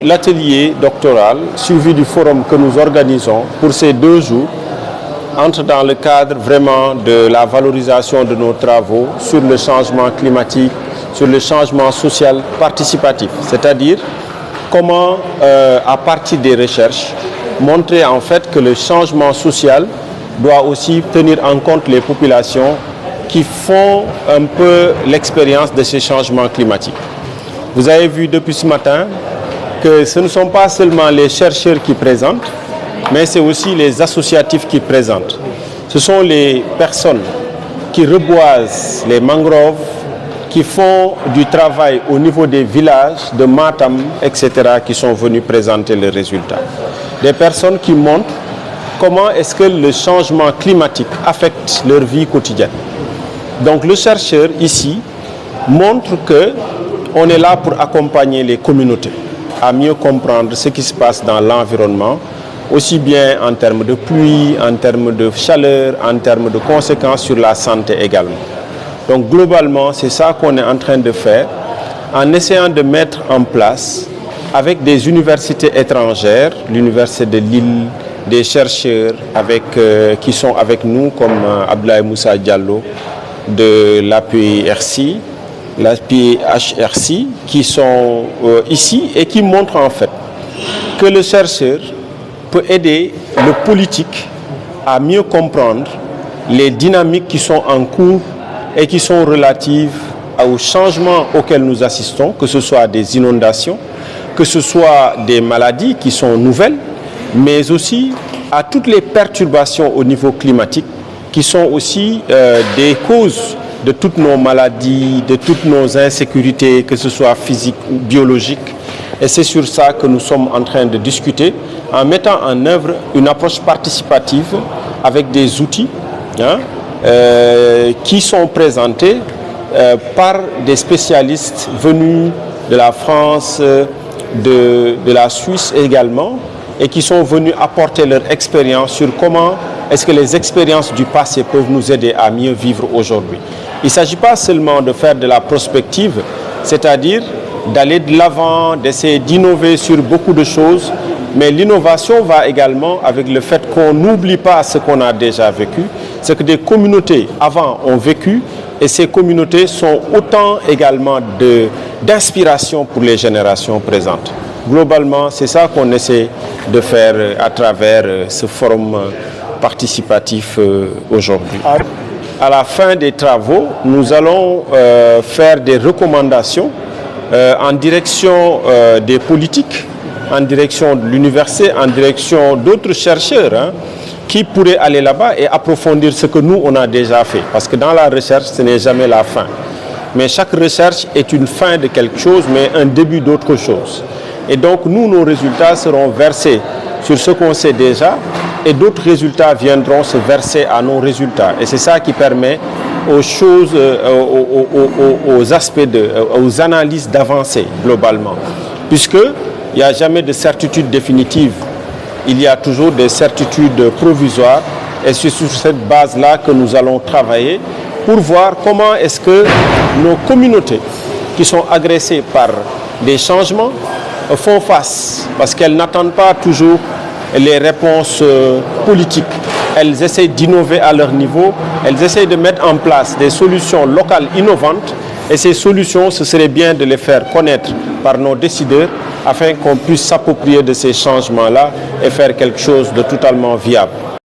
l'atelier doctoral suivi du forum que nous organisons pour ces 2 jours entre dans le cadre vraiment de la valorisation de nos travaux sur le changement climatique, sur le changement social participatif, c'est-à-dire comment, à partir des recherches, montrer en fait que le changement social doit aussi tenir en compte les populations qui font un peu l'expérience de ces changements climatiques. Vous avez vu depuis ce matin que ce ne sont pas seulement les chercheurs qui présentent, mais c'est aussi les associatifs qui présentent. Ce sont les personnes qui reboisent les mangroves, qui font du travail au niveau des villages, de Matam, etc., qui sont venus présenter les résultats. Des personnes qui montrent comment est-ce que le changement climatique affecte leur vie quotidienne. Donc le chercheur ici montre qu'on est là pour accompagner les communautés à mieux comprendre ce qui se passe dans l'environnement, aussi bien en termes de pluie, en termes de chaleur, en termes de conséquences sur la santé également. Donc globalement, c'est ça qu'on est en train de faire en essayant de mettre en place avec des universités étrangères, l'université de Lille, des chercheurs qui sont avec nous comme Abdoulaye Moussa Diallo de l'API-HRC, qui sont ici et qui montrent en fait que le chercheur peut aider le politique à mieux comprendre les dynamiques qui sont en cours et qui sont relatives aux changements auxquels nous assistons, que ce soit des inondations, que ce soit des maladies qui sont nouvelles, mais aussi à toutes les perturbations au niveau climatique qui sont aussi des causes de toutes nos maladies, de toutes nos insécurités, que ce soit physiques ou biologiques. Et c'est sur ça que nous sommes en train de discuter en mettant en œuvre une approche participative avec des outils qui sont présentés par des spécialistes venus de la France, de la Suisse également, et qui sont venus apporter leur expérience sur comment est-ce que les expériences du passé peuvent nous aider à mieux vivre aujourd'hui. Il ne s'agit pas seulement de faire de la prospective, c'est-à-dire d'aller de l'avant, d'essayer d'innover sur beaucoup de choses, mais l'innovation va également avec le fait qu'on n'oublie pas ce qu'on a déjà vécu, ce que des communautés avant ont vécu, et ces communautés sont autant également d'inspiration pour les générations présentes. Globalement, c'est ça qu'on essaie de faire à travers ce forum participatif aujourd'hui. À la fin des travaux, nous allons faire des recommandations en direction des politiques, en direction de l'université, en direction d'autres chercheurs qui pourraient aller là-bas et approfondir ce que nous, on a déjà fait. Parce que dans la recherche, ce n'est jamais la fin. Mais chaque recherche est une fin de quelque chose, mais un début d'autre chose. Et donc, nous, nos résultats seront versés sur ce qu'on sait déjà, et d'autres résultats viendront se verser à nos résultats. Et c'est ça qui permet aux choses, aux aspects, aux analyses d'avancer globalement. Puisqu'il n'y a jamais de certitude définitive, il y a toujours des certitudes provisoires, et c'est sur cette base-là que nous allons travailler pour voir comment est-ce que nos communautés qui sont agressées par des changements font face, parce qu'elles n'attendent pas toujours les réponses politiques. Elles essaient d'innover à leur niveau, elles essaient de mettre en place des solutions locales innovantes, et ces solutions, ce serait bien de les faire connaître par nos décideurs afin qu'on puisse s'approprier de ces changements-là et faire quelque chose de totalement viable.